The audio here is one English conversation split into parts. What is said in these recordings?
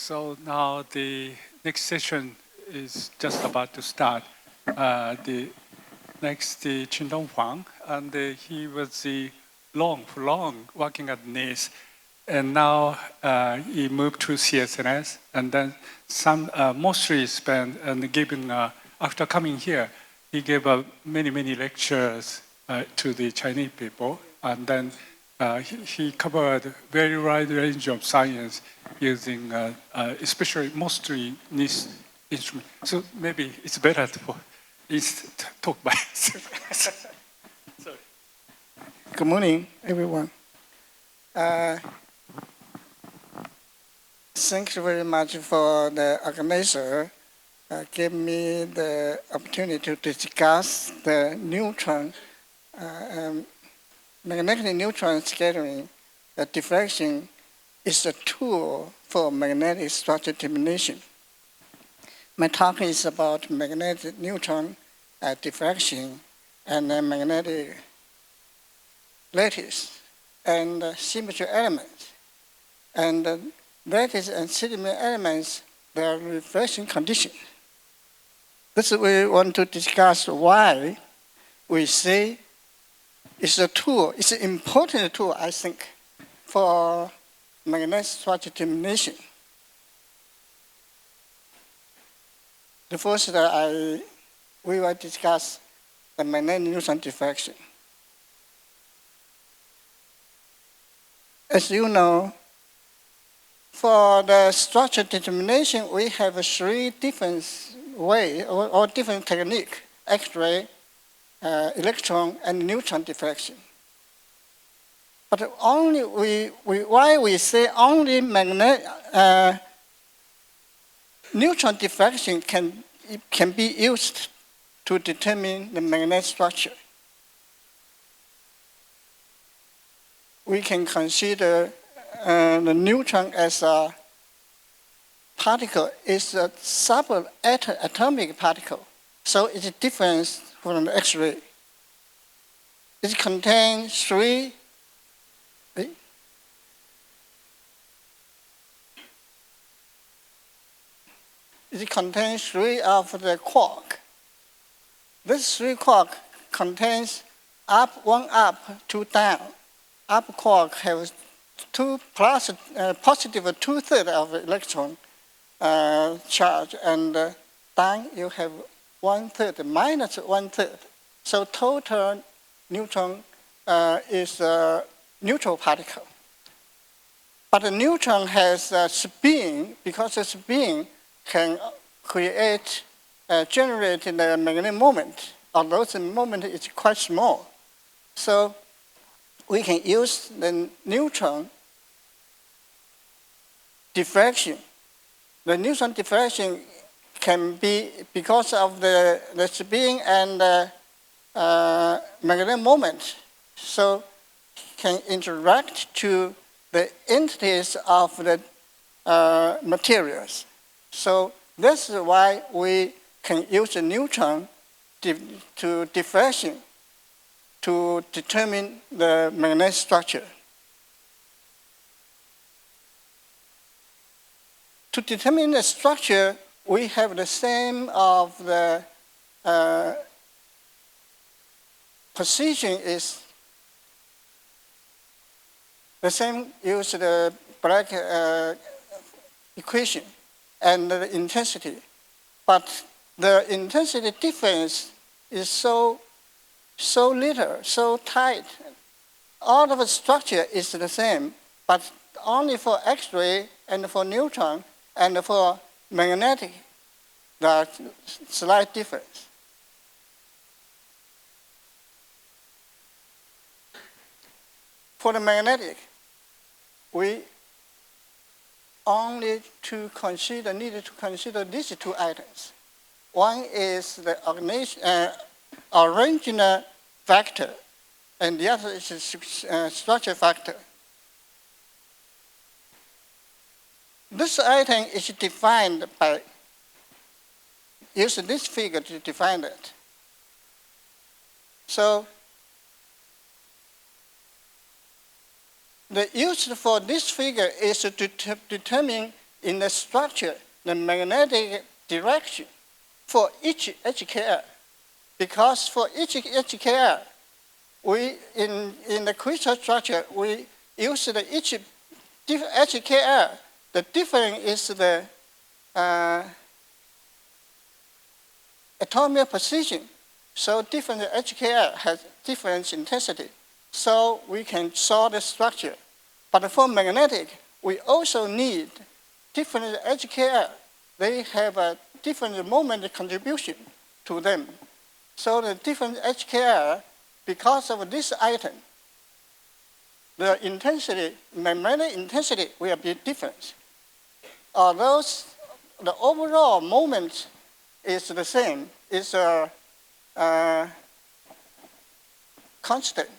So now the next session is just about to start. The next, the Qingzhen Huang, and he was long working at NIST, and now he moved to CSNS, and then mostly spent and giving. After coming here, he gave many lectures to the Chinese people, and then he covered very wide range of science using, especially mostly NIST instrument. So maybe it's better to talk by itself. Sorry. Good morning, everyone. Thank you very much for the organizer give me the opportunity to discuss the neutron, magnetic neutron scattering. Diffraction is a tool for magnetic structure determination. My talk is about magnetic neutron diffraction and magnetic lattice and symmetry elements. And lattice and symmetry elements, their reflection condition. This we want to discuss why we say it's a tool, it's an important tool, I think, for magnetic structure determination. The first, we will discuss the magnetic neutron diffraction. As you know, for the structure determination, we have three different ways or different techniques: X-ray, electron, and neutron diffraction. But only why we say only neutron diffraction can be used to determine the magnetic structure. We can consider the neutron as a particle, is a subatomic particle. So it's different from the X-ray. It contains three of the quark. This three quark contains one up, two down. Up quark has positive 2/3 of electron charge, and down you have 1/3, minus 1/3. So total neutron is a neutral particle. But the neutron has a spin, because the spin can generate the magnetic moment, although the moment is quite small. So we can use the neutron diffraction. The neutron diffraction can be because of the spin and the magnetic moment, so can interact to the entities of the materials. So this is why we can use the neutron to diffraction to determine the magnetic structure. To determine the structure, we have the same of the position is the same, use the Black equation and the intensity. But the intensity difference is so little, so tight. All of the structure is the same, but only for X-ray and for neutron and for magnetic, there is slight difference. For the magnetic, we only needed to consider these two items. One is the original factor, and the other is the structure factor. This item is defined by using this figure to define it. So the use for this figure is to determine in the structure, the magnetic direction for each HKR. Because for each HKR, in the crystal structure, we use each HKR. The difference is the atomic position. So different HKR has different intensity. So we can solve the structure. But for magnetic, we also need different HKR. They have a different moment contribution to them. So the different HKR, because of this item, the intensity, magnetic intensity will be different. Although the overall moment is the same, it's constant,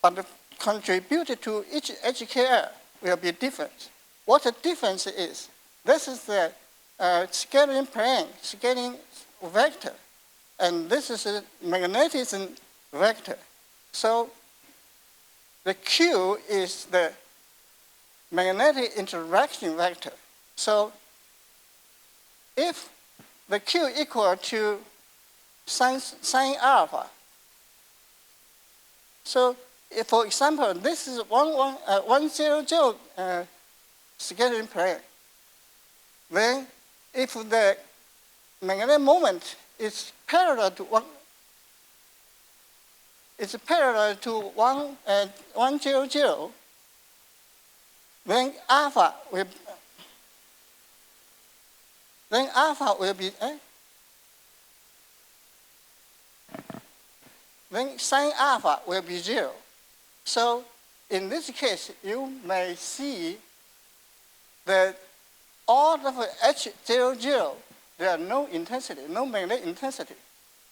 but the contributed to each HKR will be different. What the difference is, this is the scattering plane, scattering vector, and this is a magnetism vector. So the Q is the magnetic interaction vector. So if the Q equal to sine alpha, so if, for example, this is 100 scattering plane, then if the magnetic moment is parallel to 100, then alpha will be then sine alpha will be 0. So in this case, you may see that all of H00, there are no intensity, no magnetic intensity.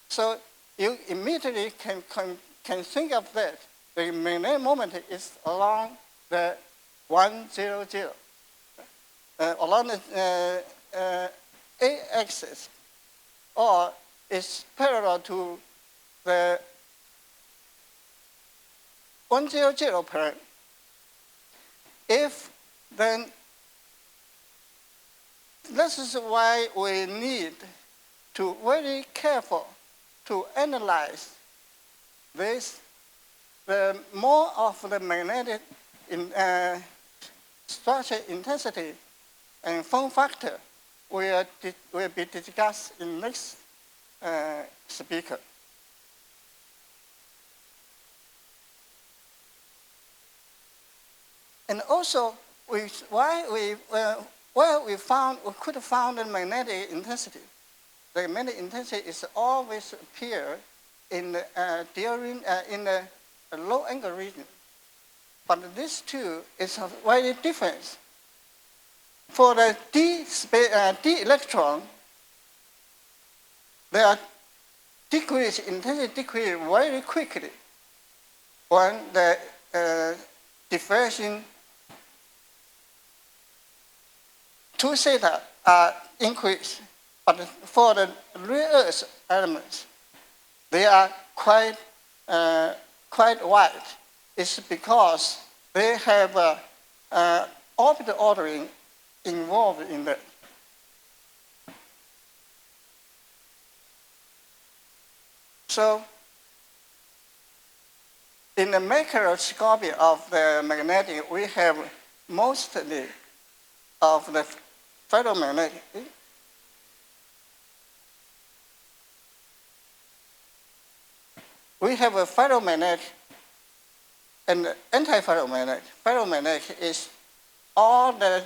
So you immediately can think of that. The magnetic moment is along the 100, along the A-axis, or is parallel to the 100 plane. If then, this is why we need to very careful to analyze this. The more of the magnetic structure intensity and form factor will be discussed in next speaker. And also, we could find the magnetic intensity. The magnetic intensity is always appear in the in the low angle region. But this two is very different. For the d electron, their intensity decrease very quickly when the diffraction 2 theta are increased. But for the rare earth elements, they are quite wide. It's because they have orbital ordering involved in that. So in the macroscopy of the magnetic, we have mostly of the ferromagnetic. We have a ferromagnetic and anti-ferromagnetic. Ferromagnetic is all the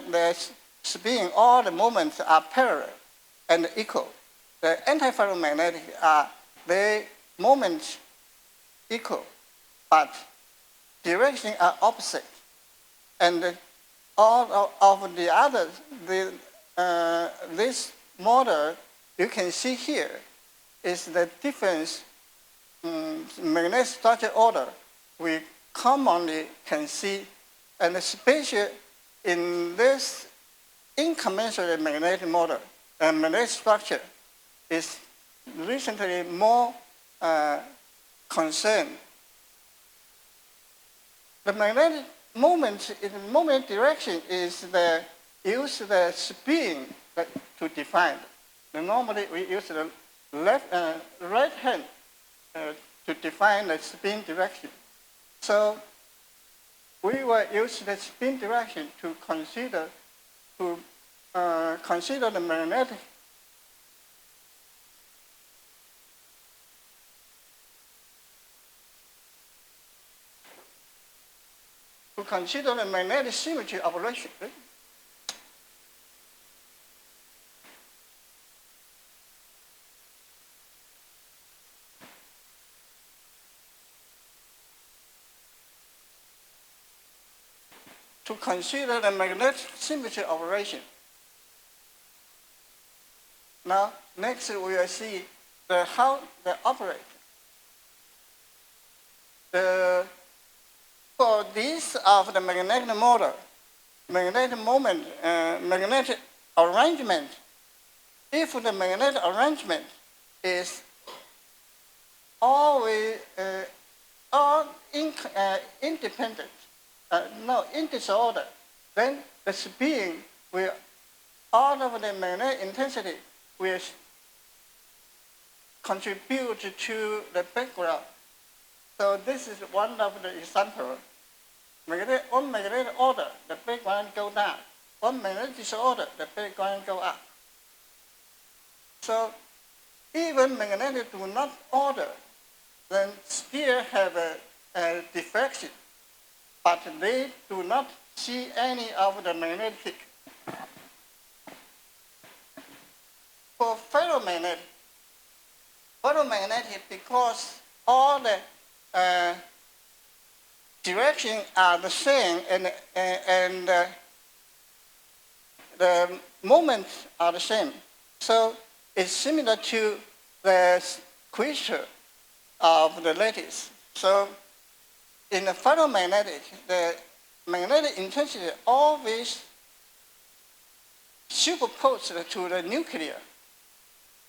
spin, all the moments are parallel and equal. The anti-ferromagnetic are the moments equal, but direction are opposite. And all of the others, this model you can see here is the difference magnetic structure order we commonly can see, and especially in this incommensurate magnetic model, magnetic structure is recently more concerned. The magnetic moment in moment direction is the use the spin to define. Normally, we use the right hand to define the spin direction. So we will use the spin direction to consider the magnetic symmetry operation. To consider the magnetic symmetry operation. Now, next we will see how they operate. For this of the magnetic model, magnetic moment, magnetic arrangement, if the magnetic arrangement is always independent, in disorder, then the spin will, all of the magnetic intensity will contribute to the background. So this is one of the examples. On magnetic order, the background go down. On magnetic disorder, the background go up. So even magnetic do not order, then still have a diffraction, but they do not see any of the magnetic peak. For ferromagnetic, because all the directions are the same and the moments are the same. So it's similar to the crystal of the lattice. So in the ferromagnetic, the magnetic intensity always superposed to the nuclear.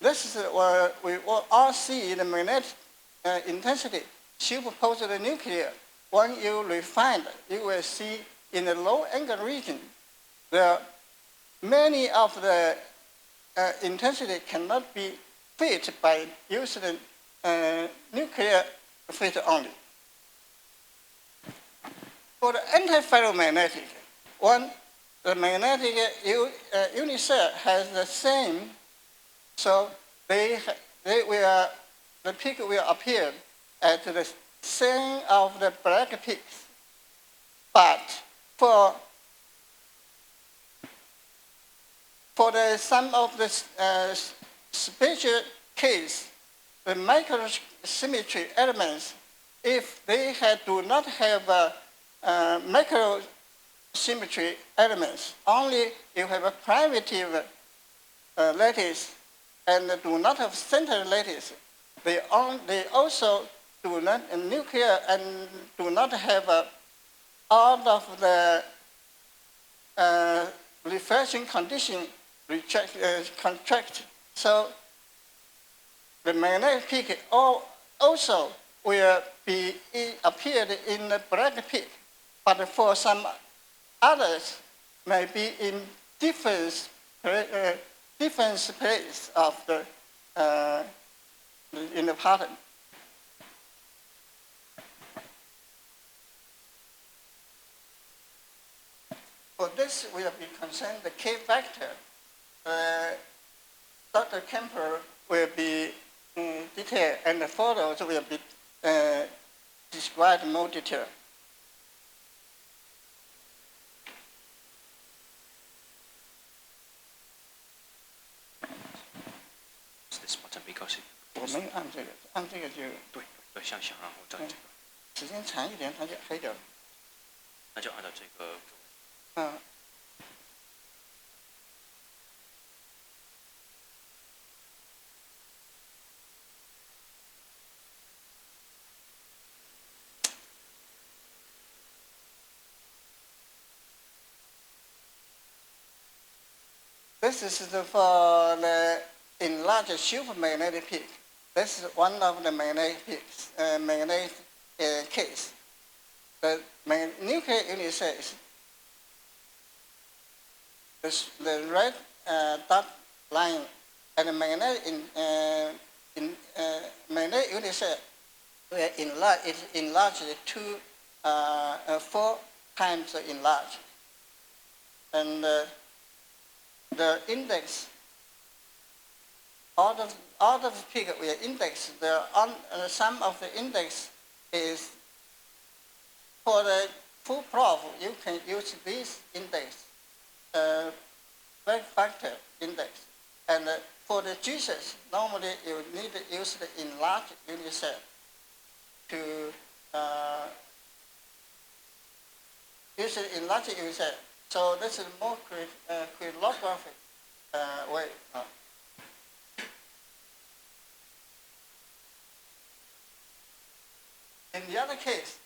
This is what we all see in the magnetic intensity superposed to the nuclear. When you refine it, you will see in the low angle region, many of the intensity cannot be fit by using nuclear fit only. For the antiferromagnetic, the magnetic unit cell has the same, so the peak will appear at the same of the black peaks. But for some of the special case, the microsymmetry elements, if they do not have macrosymmetry elements, only you have a primitive lattice and do not have center lattice, they also do not nuclear and do not have all of the reflection condition contract. So the magnetic peak also will be appeared in the black peak, but for some others may be in different place of in the pattern. For this will be concerned the K factor. Dr. Kemper will be in detail, and the photos will be described in more detail. This button 比较是。我们按这个就对，想然后照这个。时间长一点，它就黑掉了。那就按照这个。This is for the enlarged supermagnetic peak. This is one of the magnetic peaks, magnetic case. The nuclear unit says the red dot line and the magnetic magnetic unit cell were enlarged. It enlarged to 4 times enlarged, and the index. All of the peak we indexed. The sum of the index is for the full proof. You can use this index, factor index, and for the Jesus, normally you need to use the enlarged unit cell to use the enlarged unit cell. So this is more crystallographic way. In the other case,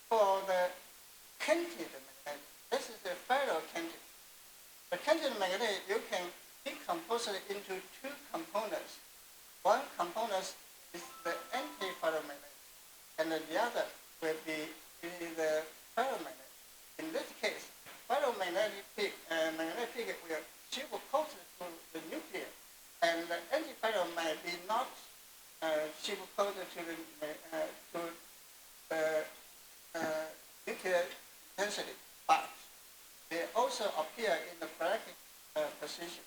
for the canted magnet, this is the ferrocanted. The canted magnet, you can decompose it into 2 components. One component is the anti-ferromagnet, and the other will be the ferromagnet. In this case, ferromagnetic peak will superpose to the nuclear, and the anti-ferro might be not superposed to the nuclear intensity, but they also appear in the bracket position.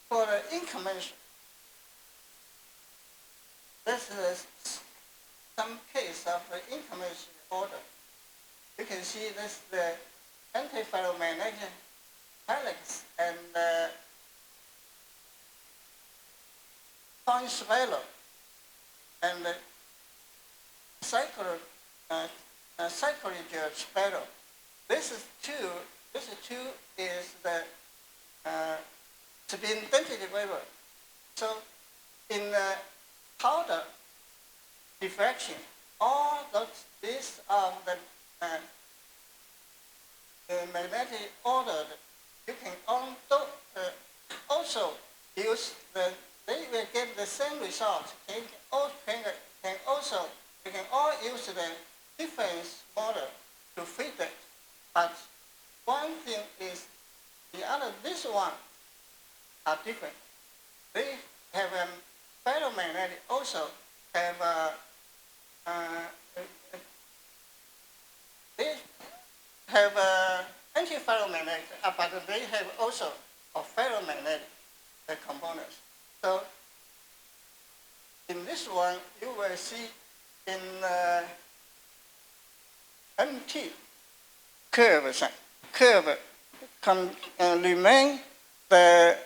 For the incommensurate, this is some case of the incommensurate order. You can see this the antiferromagnetic helix and point spiral and cycloidal spiral. This is the spin density waiver. So in the powder diffraction, all these are the magnetic order. You can also use they will get the same result. You can all use the difference model to fit it. But one thing is this one are different. They have a ferromagnetic also have they have antiferromagnetic, but they have also a ferromagnetic components. So in this one, you will see in MT curve remain the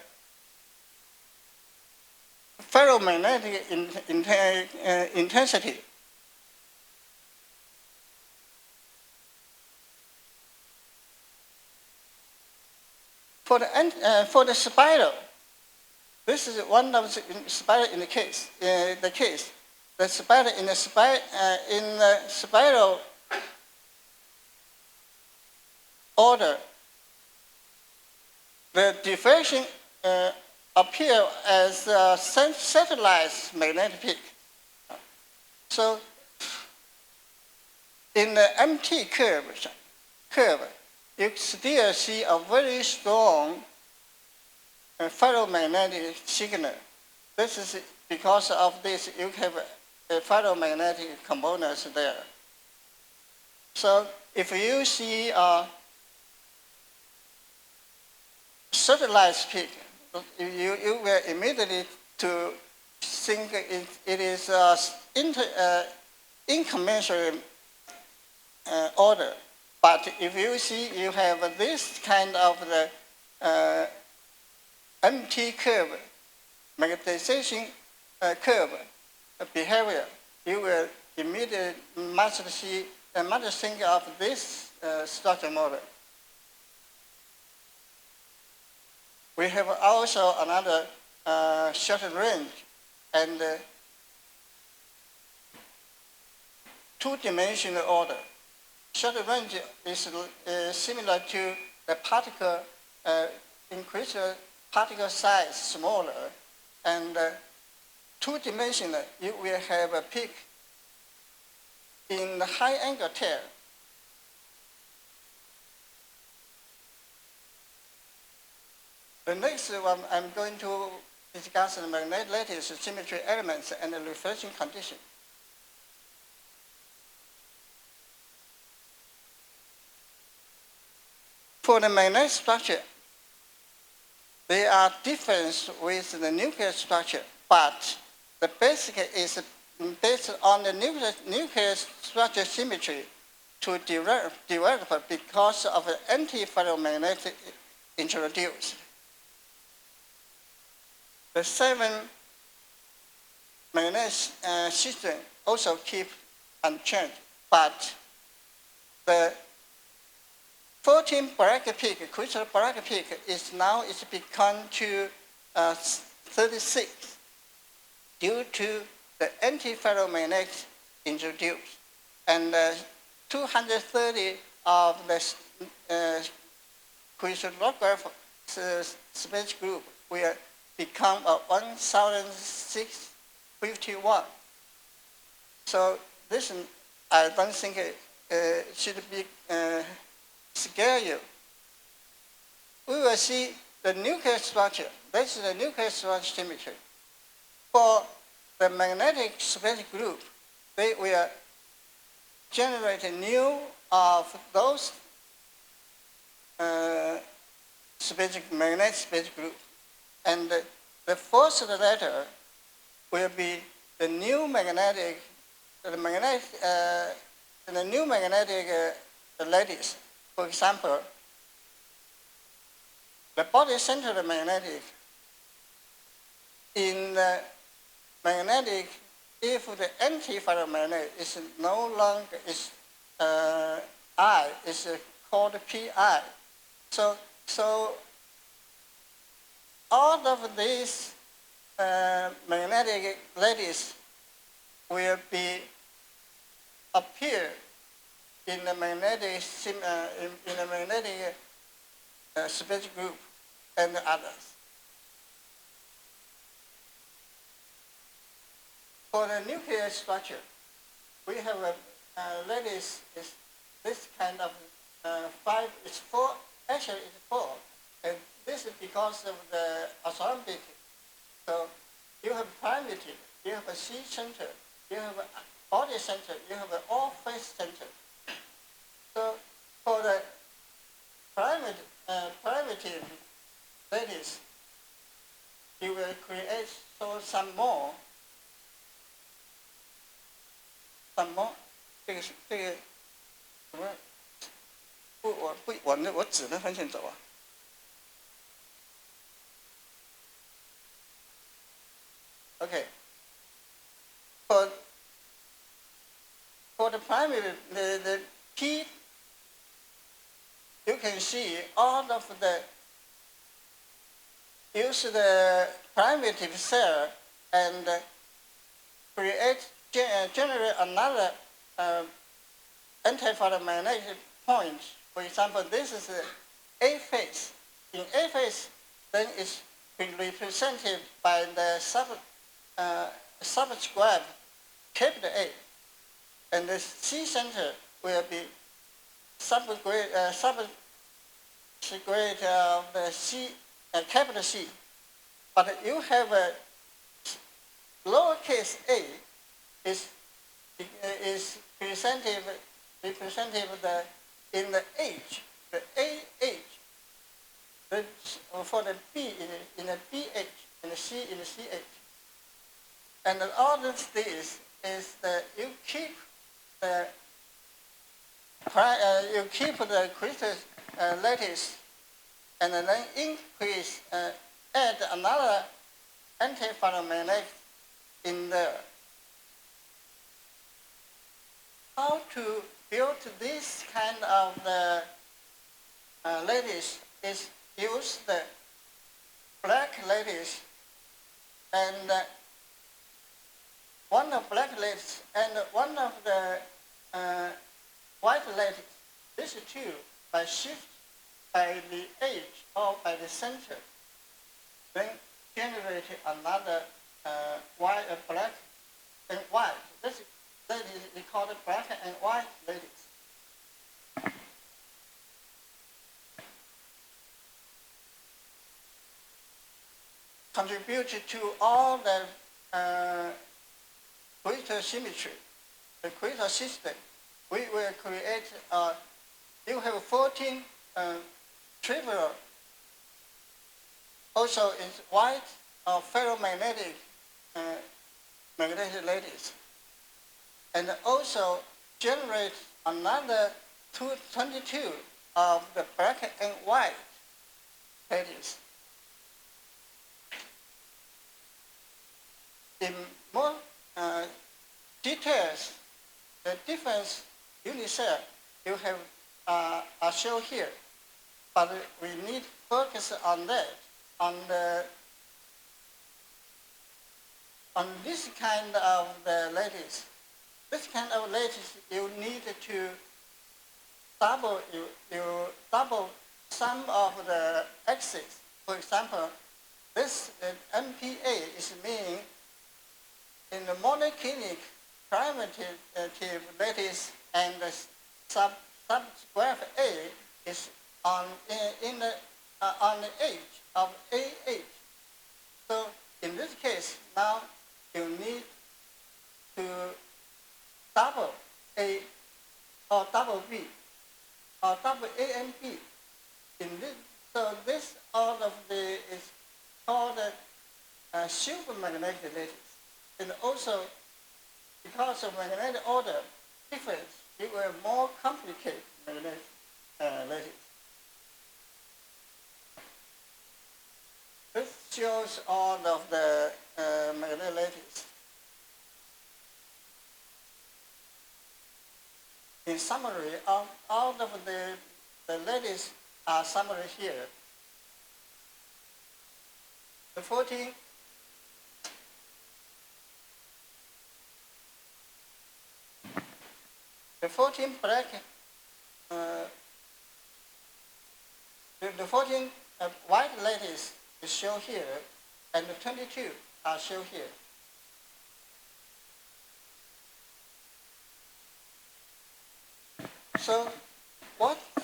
ferromagnetic intensity. For the spiral, this is one of the spiral in the case. The spiral in the spiral order, the diffraction appear as a satellite magnetic peak. So in the MT curve, you still see a very strong ferromagnetic signal. This is because of this, you have ferromagnetic components there. So if you see a satellite peak, you will immediately to think it is incommensurate order. But if you see you have this kind of the MT curve, magnetization curve behavior, you will immediately must think of this structure model. We have also another short range and two-dimensional order. Short range is similar to the particle, increase the particle size smaller, and two-dimensional, you will have a peak in the high angle tail. The next one, I'm going to discuss the magnetic lattice symmetry elements and the reflection condition. For the magnetic structure, they are different with the nuclear structure, but the basic is based on the nuclear structure symmetry to develop because of the anti-ferromagnetic introduced. The 7 magnetic system also keep unchanged, but the 14 black peak, crystal black peak, is now it's become to 36 due to the anti-ferromagnetic introduced, and 230 of the crystallographic space group will become a 1,651. So this, I don't think should be scare you. We will see the nuclear structure. This is the nuclear structure symmetry. For the magnetic space group, they will generate new of those magnetic space group. And the first letter will be the new magnetic, the new magnetic lattice. For example, the body center of the magnetic, in the magnetic, if the anti-ferromagnetic is no longer is I, is called Pi. So all of these magnetic lattice will be appear in the magnetic space group and others. For the nuclear structure, we have a lattice is this kind of 5, it's 4, actually it's 4. And this is because of the orthorhombic. So you have primitive, you have a C center, you have a body center, you have an all face center. So for the primitive lattice, you will create some more. 这个什么？我指着分线走啊。Okay. For the primary, the P, you can see all of the use the primitive cell and generate another anti-ferromagnetic point. For example, this is A phase. In A phase, then it's been represented by the subscribe capital A, and the C center will be subscript of the C, capital C. But you have a lowercase a is representative in the H, the AH, for the B in the BH, and the C in the CH. And all of this is that you keep the crystal lattice, and then increase, add another anti-ferromagnetic in there. How to build this kind of the lattice is use the black lattice and one of black lattice and one of the white lattice. These two by shift by the edge or by the center, then generate another black and white. This lattice is called black and white lattice. contributed to all the crystal symmetry, the crystal system. We will create, you have 14 trivial, also is white or ferromagnetic magnetic lattice. And also generate another 22 of the black and white lattice. In more details, the difference UNICEF you have are shown here, but we need to focus on that, on this kind of the lattice. This kind of lattice you need to double some of the axes. For example, this MPA is meaning in the monoclinic primitive lattice, and the subgraph A is on the edge of A8. So in this case, now you need to double A or double B or double A and B. In this, so this all of the is called supermagnetic lattice. And also, because of magnetic order difference, it will more complicate magnetic lattice. This shows all of the magnetic lattice. In summary, all of the lattice are summary here. The 14 black, the 14 white lattice is shown here, and the 22 are shown here. So,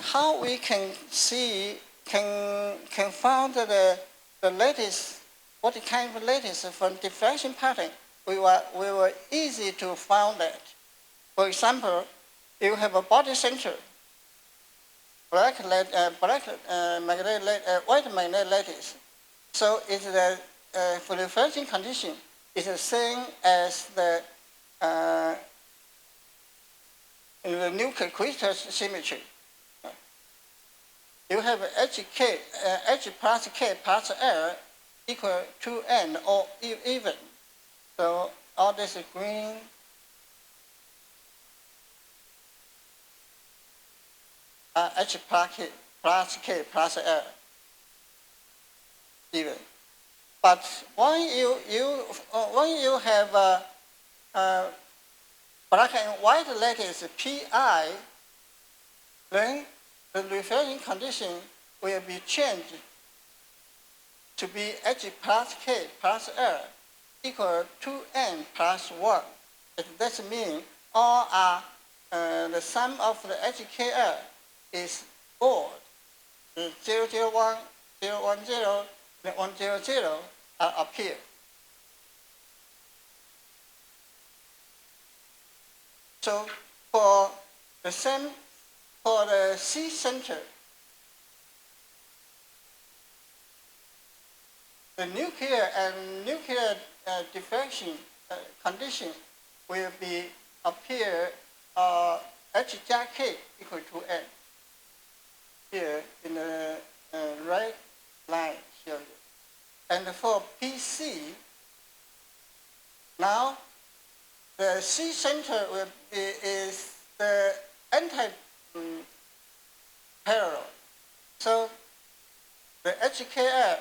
how we can found the lattice, what kind of lattice from diffraction pattern? We were easy to find that. For example, you have a body center, white magnetic lattice. So it's the for the diffraction condition is the same as the nuclear crystal symmetry. You have H plus K plus L equal to N or even. So all this is green. H plus K plus L even. But when you have black and white lattice Pi, then the diffraction condition will be changed to be H plus K plus L equal to N plus 1. That means all are the sum of the HKL is odd. The 001, 010, and 100 appear. So for the C center, the nuclear diffraction condition will be appear H jar K equal to N. Here in the red line here. And for PC, now the C center will be, is the anti-parallel. So the HKL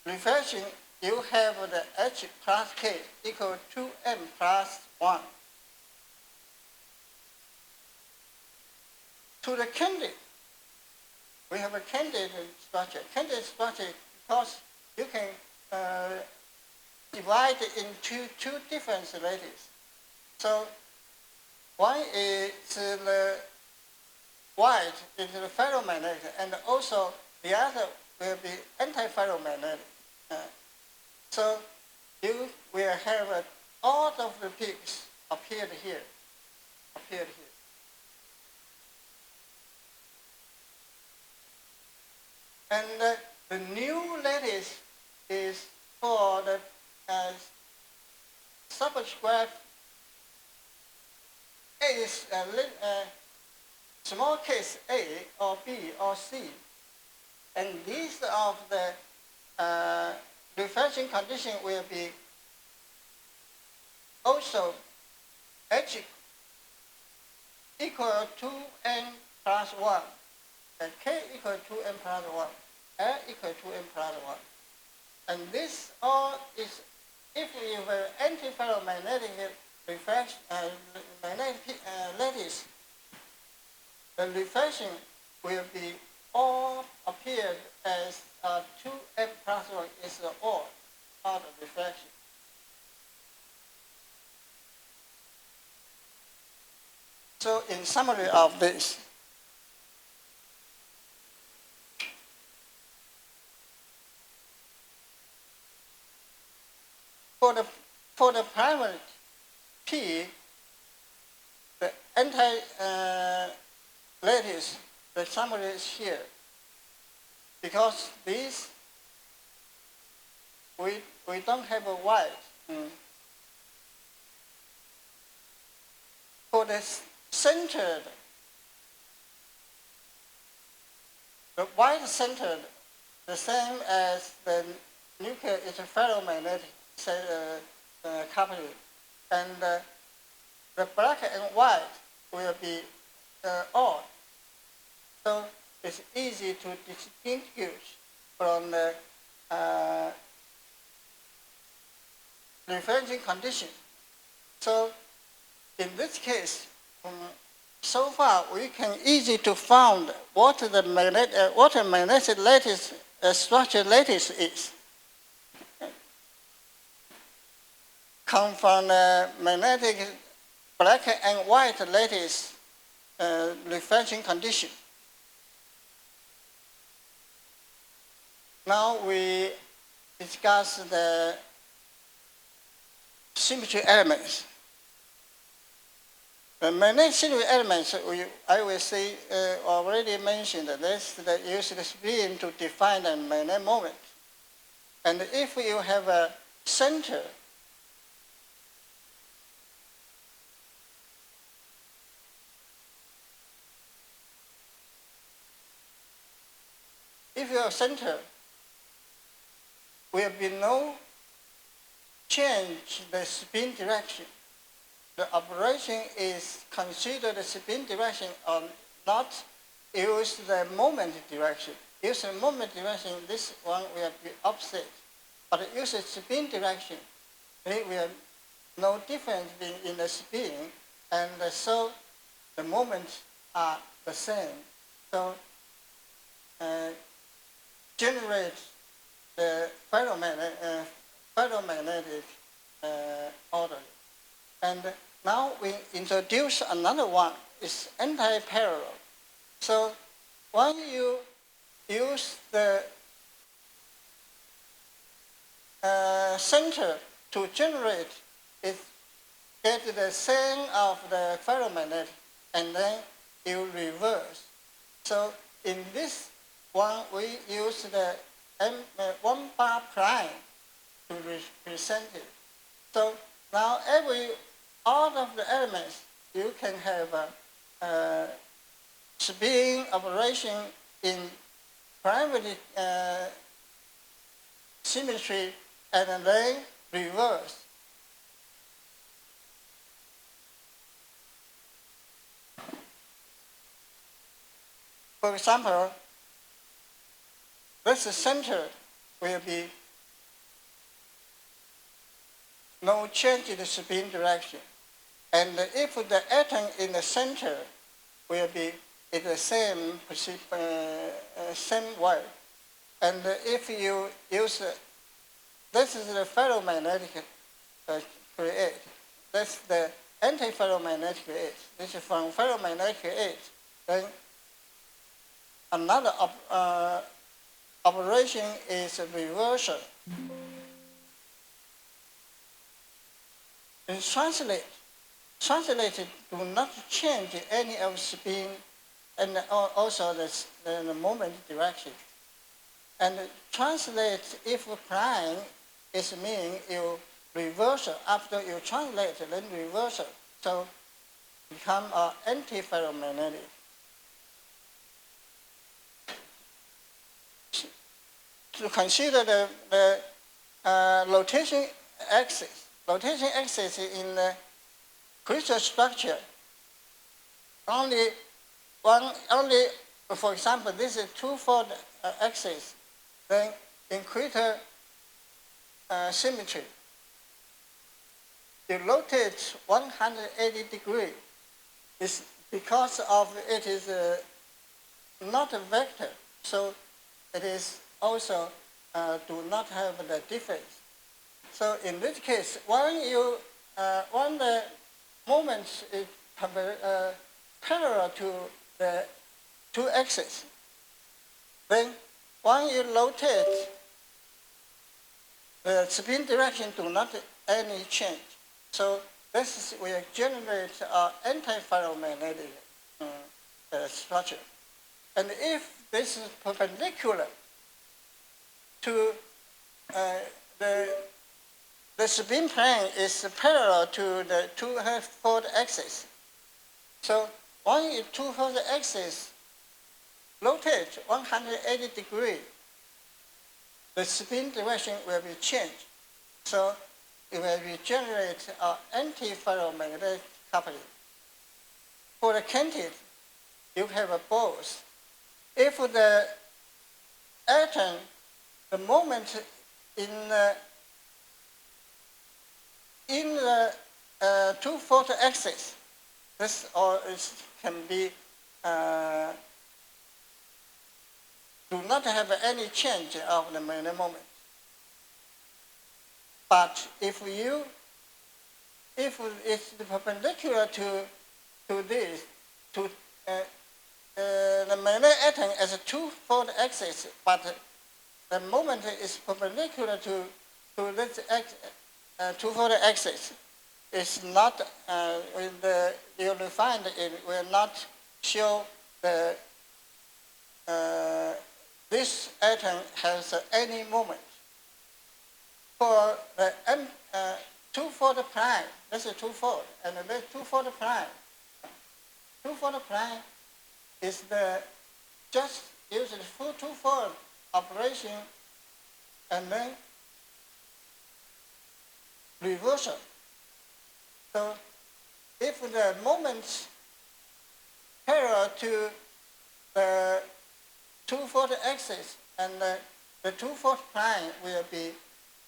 diffraction, you have the H plus K equal to M plus 1. To the candidate, we have a candidate structure. Candidate structure because you can divide into two different lattices. So one is the white is the ferromagnetic, and also the other will be antiferromagnetic. So you will have all of the peaks appeared here. And the new lattice is called as subscript A is small case A or B or C. And these of the diffraction condition will be also H equal to n plus 1, and K equal to n plus 1, L equal to n plus 1. And this all is, if you have antiferromagnetic refraction, magnetic lattice, the refraction will be all appeared as 2n plus 1 is the odd refraction. So in summary of this, for the primary P, the anti-lattice, the summary is here. Because these, we don't have a white. For the centered, the white centered, the same as the nuclear is a ferromagnetic coupling, and the black and white will be odd. So it's easy to distinguish from the diffraction condition. So in this case, so far we can easily to find what the magnetic lattice structure lattice is. Come from the magnetic black and white lattice diffraction condition. Now we discuss the symmetry elements. The magnetic symmetry elements, I will say, already mentioned this, that use the spin to define the magnetic moment. And if you have a center, if your center will be no change the spin direction, the operation is considered the spin direction or not use the moment direction. Use the moment direction, this one will be opposite. But use the spin direction, there will no difference in the spin, and so the moments are the same. So generate the ferromagnetic order. And now we introduce another one, it's anti-parallel. So when you use the center to generate, it get the same of the ferromagnetic, and then you reverse. So in this one, we use the 1 bar prime to represent it. So now all of the elements, you can have a spin operation in primary symmetry and then reverse. For example, this center will be no change in the spin direction. And if the atom in the center will be in the same way, and if you use, this is the ferromagnetic create, that's the antiferromagnetic create. This is from ferromagnetic create. Then another operation is a reversal. And translated do not change any of spin and also the moment direction. And translate if prime is mean you reversal after you translate then reversal. So become anti-ferromagnetic. To consider the rotation axis. Rotation axis in the crystal structure, only, for example, this is two-fold axis. Then in crystal symmetry, you rotate 180 degrees. It's because of it is not a vector, so it is also do not have the difference. So in this case, when the moment is parallel to the two axes, then when you rotate, the spin direction do not any change. So this will generate an anti-ferromagnetic structure. And if this is perpendicular to the spin plane is parallel to the two-fold axis. So when you two-fold axis rotate 180 degrees, the spin direction will be changed. So it will generate an anti-ferromagnetic coupling. For the canted, you have both. If the atom, the moment in the two-fold axis, this can be do not have any change of the magnetic moment. But if it's perpendicular to this, the magnetic atom as a two-fold axis, but the moment is perpendicular to this two-fold axis. It's not you'll find it will not show the this atom has any moment. For the two-fold prime, this is two-fold, and this two-fold prime. Two-fold prime is just use the full two-fold operation and then reversal. So if the moment parallel to the two-fold axis and the two-fold prime will be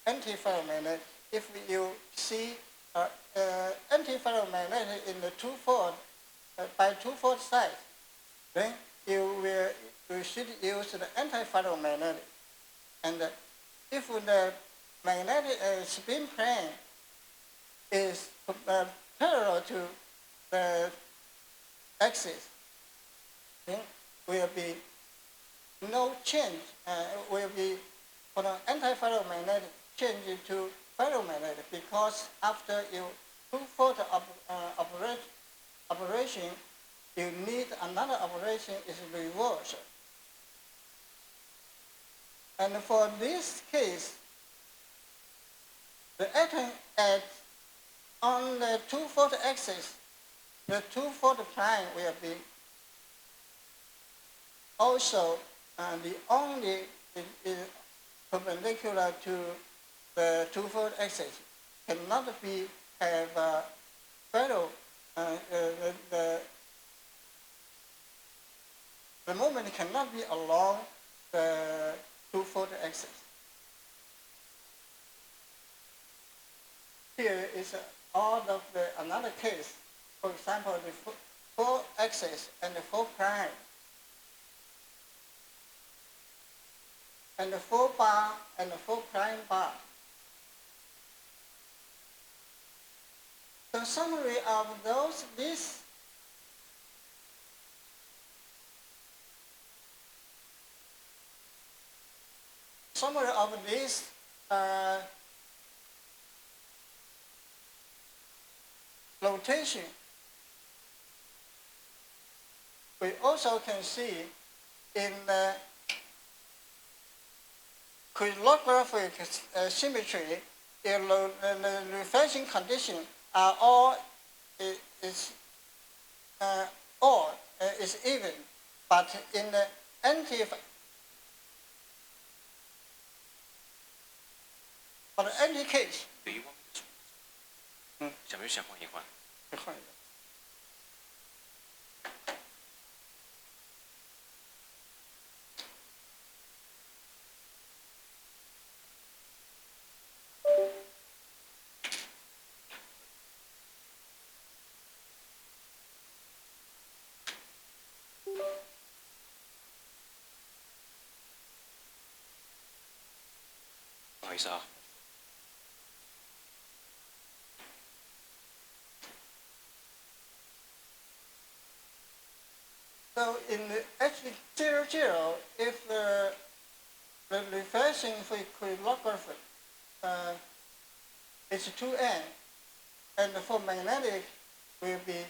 anti-ferromagnetic. If you see anti-ferromagnetic in the two-fold, by two-fold side, then you should use the anti-ferromagnetic. And if the magnetic spin plane is parallel to the axis, then will be no change, will be for the anti-ferromagnetic change to ferromagnetic, because after you two-fold operation, you need another operation is reversal. And for this case, the atom on the two-fold axis, the two-fold prime will be also the only is perpendicular to the two-fold axis. Cannot be have ferro. The moment cannot be along the two-fold axis. Here is all of another case. For example, the four axis and the four prime, and the four bar and the four prime bar. The summary of this summary of this rotation, we also can see in the crystallographic symmetry, the reflection condition are all is even, but in the for the anti case. 对于我们的处理，想不想换一换？不好意思啊。So in the actually 00, if the reflection for crystallography is 2n, and for magnetic will be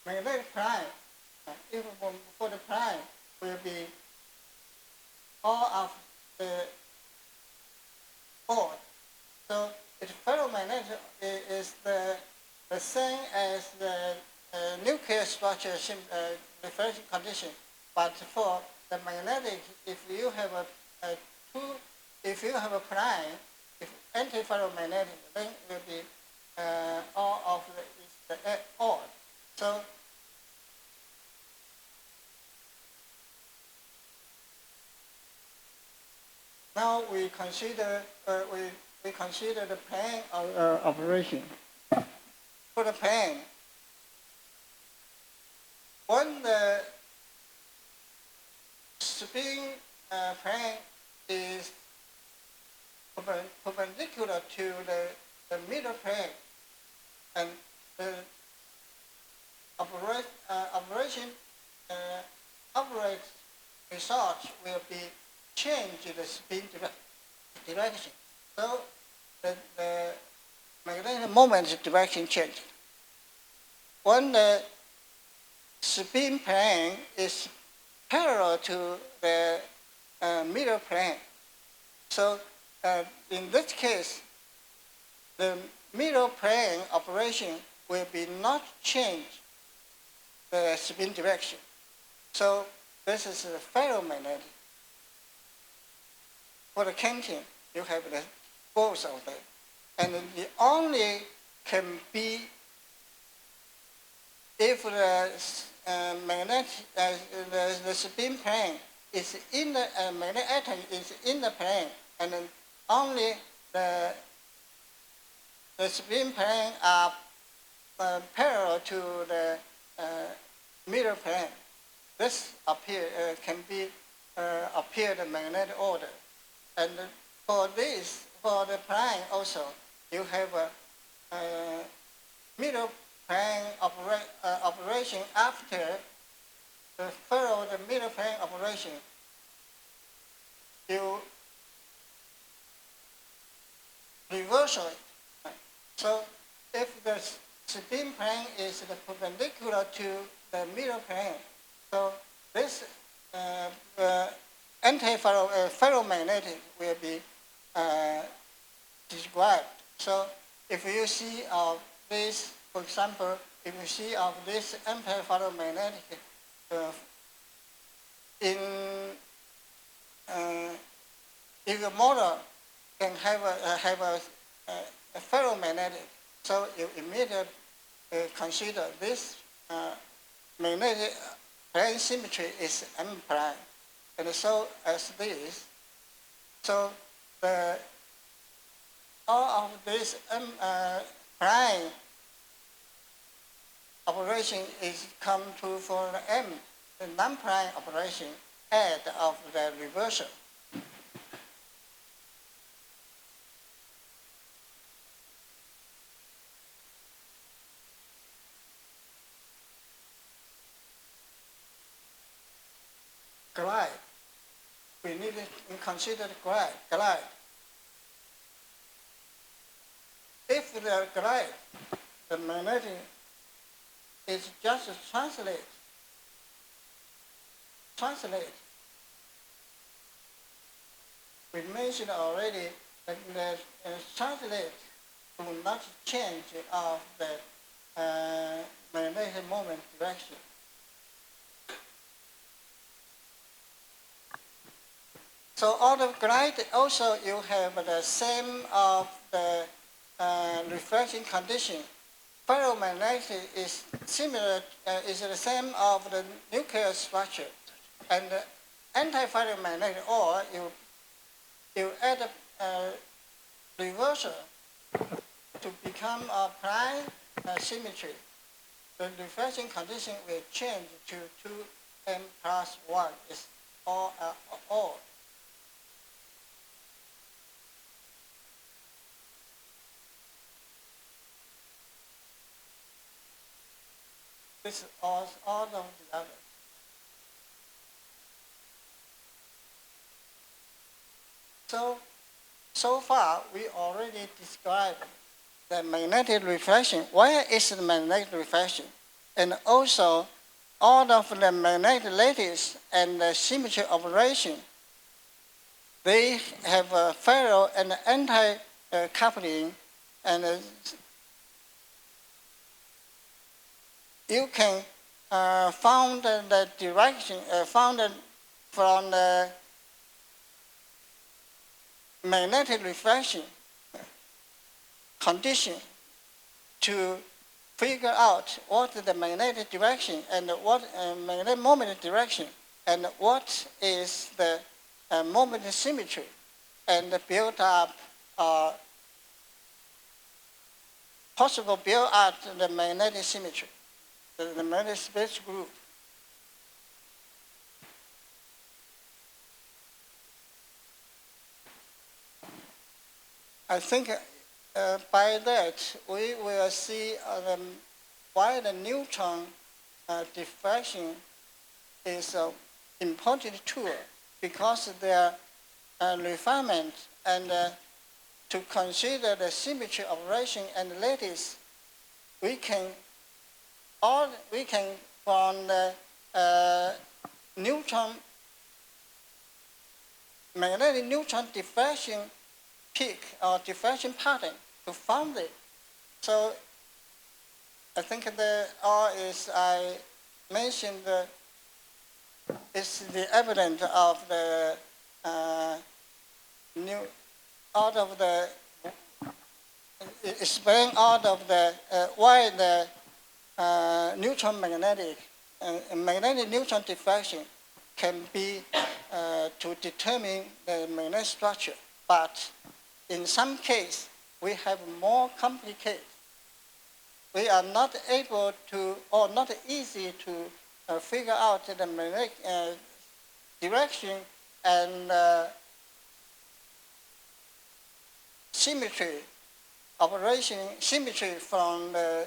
magnetic prime. If for the prime will be all of the odd. So its ferromagnetic is the same as the nuclear structure reflection condition, but for the magnetic, if you have a prime, if antiferromagnetic, then it will be all of the odd. So now we consider we consider the plane operation. For the plane, when the spin plane is perpendicular to the middle plane, and the operation result will be change the spin direction. So the magnetic moment direction change. When the spin plane is parallel to the middle plane, so in this case, the middle plane operation will be not change the spin direction. So this is the ferromagnetic. For the Qingzhen, you have the both of them. And the only can be if the the spin plane is in the magnetic atom is in the plane, and then only the spin plane are parallel to the middle plane. This can be appear the magnetic order. And for this, for the plane also, you have a middle plane operation after follow the middle plane operation. You reverse it. So if the spin plane is perpendicular to the middle plane, so this anti-ferromagnetic will be described. So if you see of this, for example, if you see of this anti-ferromagnetic if the model can have a ferromagnetic, so you immediately consider this magnetic plane symmetry is M prime. And so as this, so all of this prime operation is come to for the M, the non-prime operation add of the reversal. Glide. we need to consider the glide. If the glide, the magnetic, is just translate. We mentioned already that the translate do not change of the magnetic moment direction. So out of glide also you have the same of the reflection condition. Ferromagnetic is similar, is the same of the nuclear structure. And the anti-ferromagnetic, or you add a reversal to become a prime symmetry. The reflection condition will change to 2m plus 1 is all. This is all of the others. So far, we already described the magnetic reflection. Where is the magnetic reflection? And also, all of the magnetic lattice and the symmetry operation, they have a ferro and anti-coupling, and you can found the direction found from the magnetic reflection condition to figure out what is the magnetic direction and what magnetic moment direction and what is the moment symmetry, and build up possible build up the magnetic symmetry, the magnetic space group. I think by that we will see why the neutron diffraction is an important tool, because their refinement and to consider the symmetry operation and lattice, we can from the neutron magnetic neutron diffraction peak or diffraction pattern to found it. So I think all is I mentioned is the evidence of the explain out of the why the neutron magnetic neutron diffraction can be to determine the magnetic structure, but in some case we have more complicated. We are not able to, or not easy to figure out the magnetic direction and symmetry operation, symmetry from the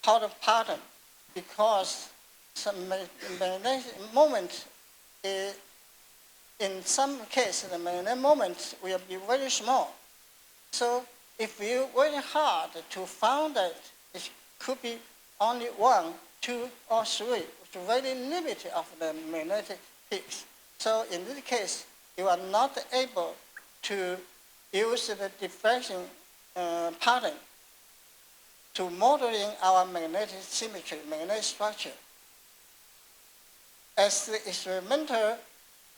powder pattern, because some magnetic moment in some cases the magnetic moment will be very small. So if you work hard to find that, it could be only 1, 2, or 3. It's very limited of the magnetic peaks. So in this case, you are not able to use the diffraction pattern to modeling our magnetic symmetry, magnetic structure. As the experimental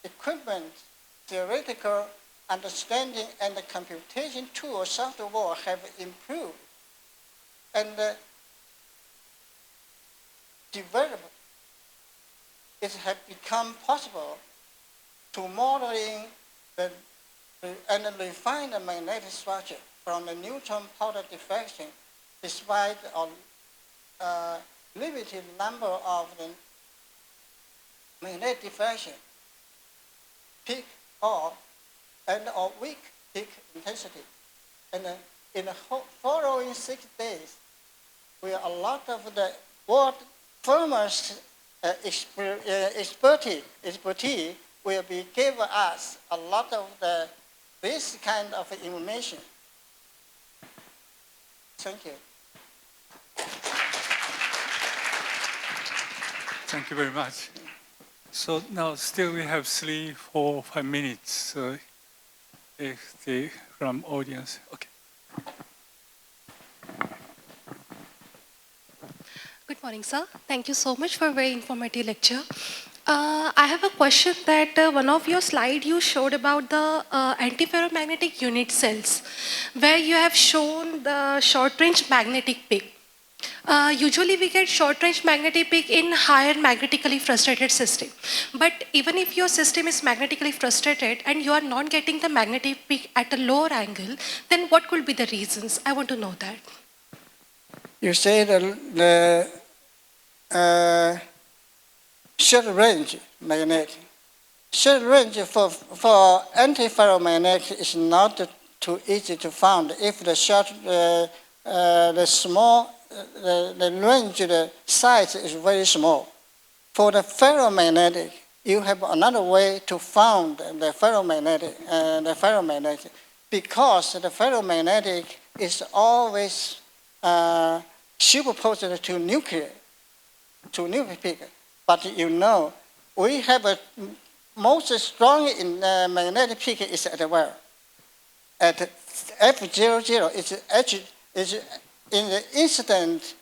equipment, theoretical understanding and the computation tools software have improved and developed, it has become possible to modeling and refine the magnetic structure from the neutron powder diffraction, despite a limited number of the magnetic diffraction, peak or weak peak intensity. And in the following 6 days, we a lot of the world foremost expertise will be give us a lot of this kind of information. Thank you. Thank you very much. So now still we have 3, 4, 5 minutes. So if the from audience, okay. Good morning, sir. Thank you so much for a very informative lecture. I have a question that one of your slides you showed about the antiferromagnetic unit cells, where you have shown the short-range magnetic peak. Usually we get short-range magnetic peak in higher magnetically frustrated system. But even if your system is magnetically frustrated and you are not getting the magnetic peak at a lower angle, then what could be the reasons? I want to know that. You say the short range magnet. Short range for antiferromagnetic is not too easy to find if the the range, the size is very small. For the ferromagnetic, you have another way to find the ferromagnetic, because the ferromagnetic is always superposed to nuclear peak. But you know, we have a most strong in magnetic peak is at where? At F00 is in the incident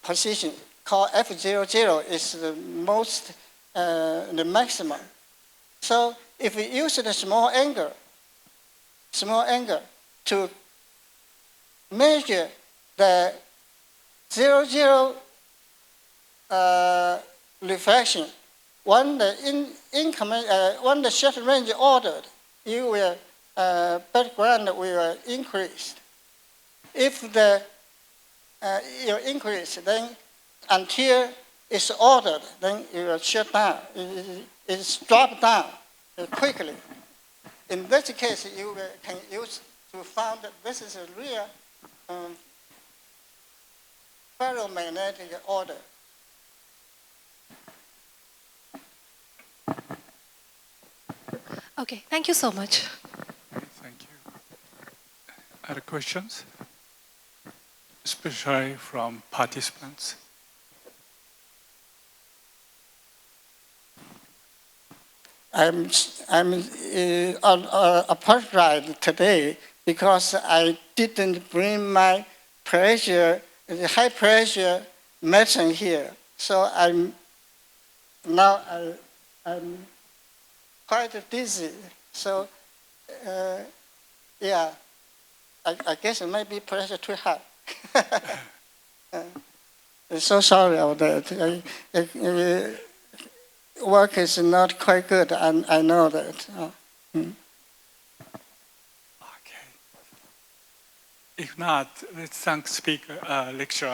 position called F00 is the most the maximum. So if we use the small angle to measure the 00 refraction, when the short range ordered, you will background will increase. If you increase, then until it's ordered, then it will shut down. It's dropped down quickly. In this case, you can use to find that this is a real ferromagnetic order. Okay, thank you so much. Thank you. Other questions? Especially from participants. I'm on a part ride today because I didn't bring my high pressure medicine here. So I'm quite dizzy. So yeah, I guess it might be pressure too high. I'm so sorry about that. Work is not quite good, and I know that. Okay. If not, let's thank speaker, lecturer.